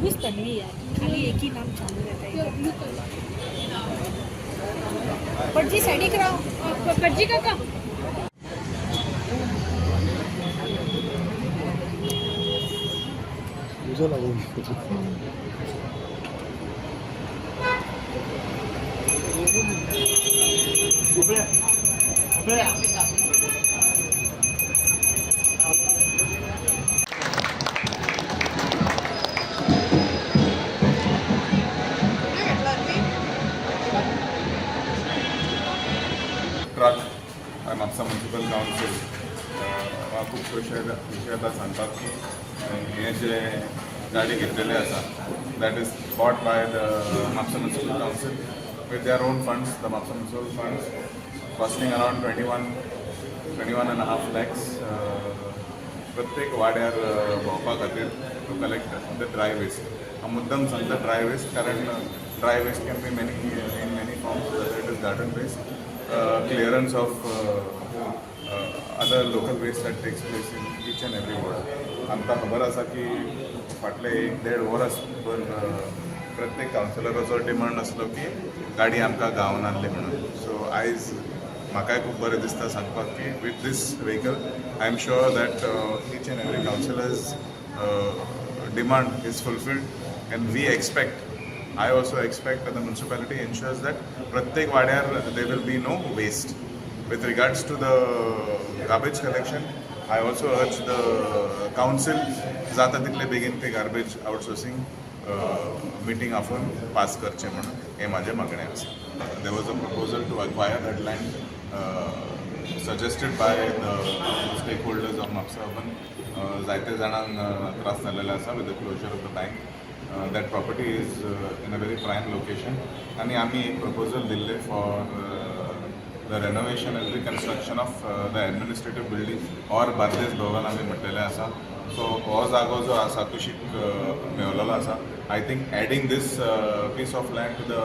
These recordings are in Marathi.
मीच तन्वी आहे, खाली एक ही नाम चालू रहता है. पटजी साइड कराओ, पटजी काका. ट्रक म्हापसा म्युनिसिपल कावन्सील खूब विशय आतां सांगतात की हे जे गाडी घेतलेले आसा that is bought by the Mapusa municipal council with their own funds. The Mapusa municipal funds costing around 21.5 lakhs. प्रत्येक वाड्यार भोंवपा खातीर to collect the dry waste. हांव मुद्दम सांगता ड्राय वेस्ट कारण dry waste can be in many forms. Whether it is garden waste, clearance of other local waste that takes place in each and every ward. आमकां खबर आसा की फाटले 1.5 वरां प्रत्येक कावन्सिलराचो डिमांड आसलो की गाडी आमकां गांवांत आहली म्हणून. सो आयज म्हाकाय खूब बरें दिसता सांगपाक की with these vehicle I am sure that each and every councillors demand is fulfilled and we expect, I also expect that the municipality ensures that pratyek vadyar there will be no waste. With regards to the garbage collection, I also urge the council जाता तितले बेगीन ते garbage outsourcing meeting आफून पास करचे म्हणून हे माझे मागणे आसा. There was a proposal to acquire that land suggested by the stakeholders of Mapsa urban. जायते जाणांक त्रास जाल्ले आसा with the closure of the bank. That property is in a very prime location आणि आम्ही एक प्रपोजल दिल्ले for the renovation and reconstruction of the administrative building or Bardez Bhavan आम्ही म्हटलेले आसा. सो हो जागो जो आसा कुशीक मेळलेलो आसा. I think adding this piece of land to the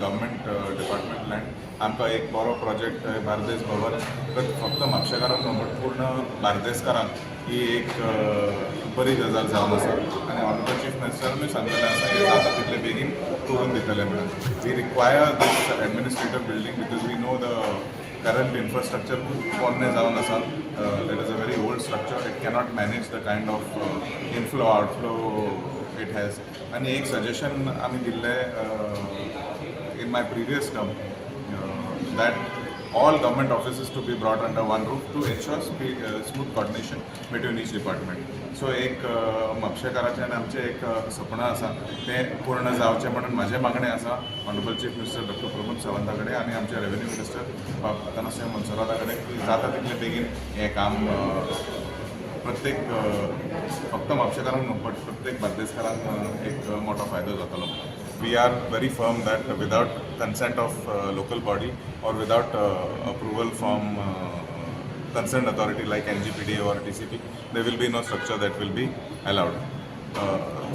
government department land आमकां एक बरो प्रोजेक्ट बार्देस भवन फक्त म्हापशेकारांक न्हू बट पूर्ण बार्देसकारांक ही एक बरी गजाल जावन आसा. आनी ऑनरेबल चीफ मिनिस्टरानूय सांगलेलें आसा की जाता तितले बेगीन करून दितले म्हणून. We require this administrative building because we know the current infrastructure खूब पोरणे जावन आसा. It is a very old structure. It cannot manage the kind of inflow outflow it has. आनी एक सजेशन आमी दिल्ले in my previous term that all government offices to be brought under one roof to ensure smooth coordination between each department. So एक म्हापशेकाराचें आनी आमचें एक सपन आसा तें पूर्ण जावचें म्हणून म्हाजें मागणें आसा honourable chief minister doctor Pramod सावंता कडेन आनी आमचे रेव्हेन्यू मिनिस्टर तनसिंह मनसुरादा कडेन की जाता तितलें बेगीन हें काम प्रत्येक फक्त म्हापशेकारांक न्हू बट प्रत्येक बार्देसकारांक एक मोठो फायदो जातलो. We are very firm that without consent of local body or without approval from concerned authority like NGPDA or TCP, there will be no structure that will be allowed.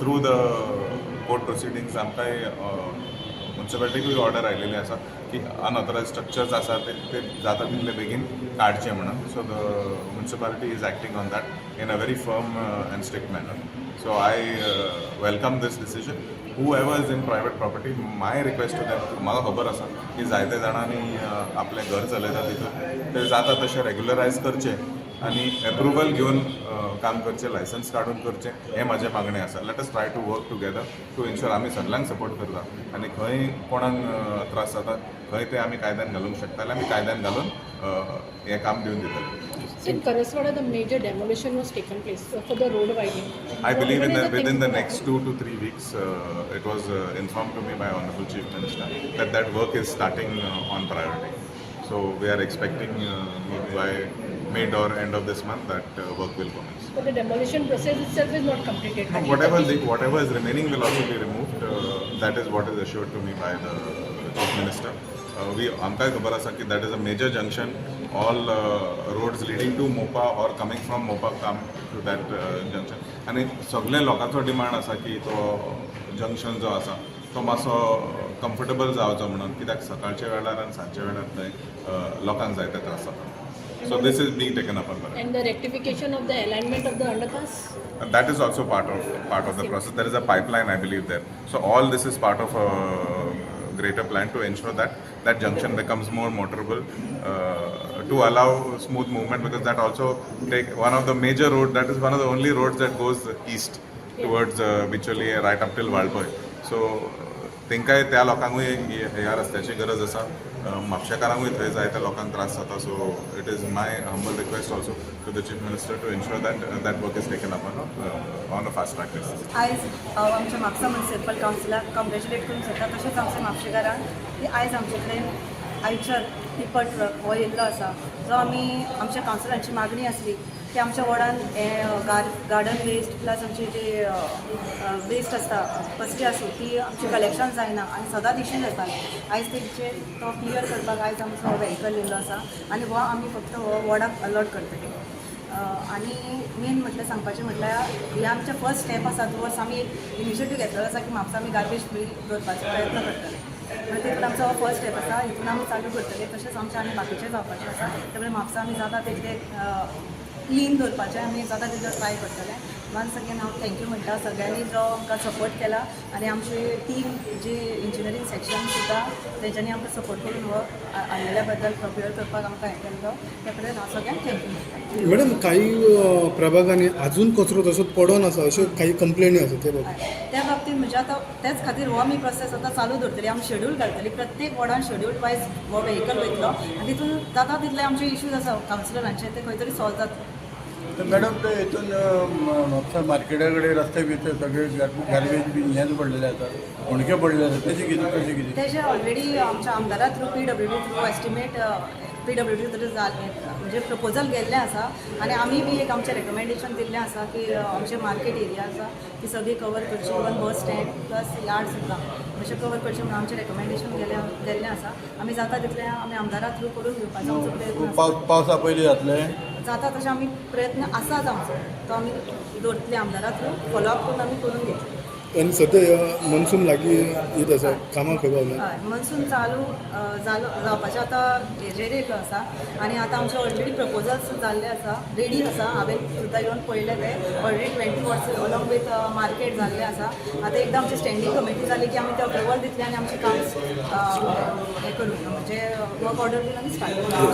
Through the court proceedings, आमकां म्युनिसिपालिटीकूय ऑर्डर आयिल्ली आसा की अनऑथरायज्ड स्ट्रक्चर्स आसा ते जाता तितले बेगीन काडचे म्हणून. So the municipality is acting on that in a very firm and strict manner. So I welcome this decision. whoever is in private property, my request to them, म्हाका खबर आसा की जायते जाणांनी आपलें घर चलयता तितून ते जाता तशें रेग्युलरायज करचें आनी एप्रुवल घेवन काम करचें, लायसन्स काडून करचें हें म्हाजें मागणें आसा. Let us try to work together to ensure आमी सगळ्यांक सपोर्ट करता आनी खंय कोणाक त्रास जाता खंय ते आमी कायद्यान घालूंक शकता आमी कायद्यान घालून हें काम दिवन दितले. In Karaswada, the major demolition was taken place for the road widening. I believe within the next 2 to 3 weeks, it was informed to me by Honorable Chief Minister that work is starting on priority. So we are expecting by mid or end of this month, that work will commence. But the demolition process itself is not completed. No, whatever is remaining will also be removed. That is what is assured to me by the Chief Minister. आमकांय खबर आसा की that is a major junction. All roads leading to Mopa or coming from Mopa come to that junction. आनी सगळे लोकांचो डिमांड आसा की तो जंक्शन जो आसा तो मातसो कम्फर्टेबल जावचो म्हणून, कित्याक सकाळच्या वेळार आनी सांजच्या वेळार थंय लोकांक जायते त्रास जाता. So this is being taken up on that. And the rectification of the alignment of the underpass? And that is also part of the process. There is a pipeline, I believe, there. So all this is part of a greater plan to ensure that that junction becomes more motorable, to allow smooth movement, because that also one of the major road, that is one of the only roads that goes east towards Bicholi right up till Walpoy. So तेंकाय त्या लोकांकूय ह्या रस्त्याची गरज आसा, म्हापशेकारांकूय थंय जाय त्या लोकांक त्रास जाता. So it is my humble request also to the chief minister to ensure that work is taken up on a fast track basis. आयज आमच्या म्हापसा म्युनिसिपल कावन्सिलाक कॉंग्रॅच्युलेट करूंक सोदता, तशेंच आमच्या म्हापशेकारांक की आयज आमचे कडेन आयचर टिपर ट्रक हो येयल्लो आसा, जो आमी आमच्या कावन्सिलरांची मागणी आसली की आमच्या वॉर्डान गार्डन वेस्ट प्लस आमचे जे वेस्ट आसता कसली आसूं ती आमची कलेक्शन जायना आनी सदांच इश्यू जाता. आयज तेचे तो क्लियर करपाक आयज आमचो व्हेहिकल येयल्लो आसा आनी हो आमी फक्त हो वॉर्डाक अलॉट करतले. आनी मेन म्हटल्यार सांगपाचें म्हटल्यार हे आमचें फर्स्ट स्टेप आसा टुवर्ड्स आमी एक इनिशिएटीव घेतलेलो आसा की म्हापसा आमी गार्बेज फ्री दवरपाचो प्रयत्न करतले. तितून आमचो हो फर्स्ट स्टेप आसा, हितून आमी चालू करतले. तशेंच आमचें आनी बाकीचें जावपाचें आसा, त्यामुळे म्हापसा आमी जाता तितले क्लीन दवरपाचें आमी जाता तितलो ट्राय करतले. वन्स अगेन हांव थँक्यू म्हणटा सगळ्यांनी जो आमकां सपोर्ट केला आनी आमची टीम जी इंजिनियरींग सेक्शन सुद्दां तेंच्यांनी आमकां सपोर्ट करून हो हाडलेल्या बद्दल प्रोक्युअर करपाक आमकां हें केल्लो, त्या बद्दल हांव सगळ्यांक थँक्यू म्हणटा. मॅडम, काही प्रभागांनी अजून कचरो तसोच पडून आसा अश्यो काही कंप्लेनी आसा ते बाबतींत? त्या बाबतींत म्हणजे आतां तेच खातीर हो आमी प्रोसेस आतां चालू दवरतली. आमी शेड्यूल घालतली, प्रत्येक वॉर्डान शेड्यूल वायज हो व्हेहिकल वयतलो आनी तितून जाता तितले आमचे इश्यूज आसा कावन्सिलरांचे ते खंय तरी सॉल्व जाता. तर मॅडम ते हितून म्हापसा मार्केटा कडेन रस्ते भितर सगळे गार्बेज बी हेच पडलेले आसात, उणके पडलेले आसात, तेचे कितें कशें कितें? तेजे ऑलरेडी आमच्या आमदारा through PWD through estimate PWD through म्हणजे प्रपोजल गेल्लें आसा आनी आमी बी एक आमचें रेकमेंडेशन दिल्लें आसा की आमचे मार्केट एरिया आसा ती सगळी कवर करची, even bus stand plus yard सुद्दां अशें कवर करचें म्हणून आमचें रेकमेंडेशन गेल्लें आसा. आमी जाता तितलें आमी आमदारा थ्रू करून घेवपाचो आमचो प्रयत्न आसा. पावसा पयलीं जातलें जाता तशें आमी प्रयत्न आसाच आमचो, तो आमी दवरतले आमदारा थ्रू फॉलोअप करून आमी करून घेतले. आणि सध्या मनसून लागीं येत आसा, कामां खंय पावल्या? हय, मनसून चालू जावपाचें आतां हेजेर येयल्लो आसा आनी आतां आमचे ऑलरेडी प्रपोजल्स जाल्ले आसा, रेडी आसा. हांवें सुद्दां येवन पळयले ते ऑलरेडी 20 वर्स अलॉंग विथ मार्केट जाल्ले आसा. आतां एकदां आमची स्टँडींग कमिटी जाली की आमी ते अप्रुवल दितले आनी आमचें काम हें करून म्हणजे वर्क ऑर्डर बीन आमी स्टार्ट करून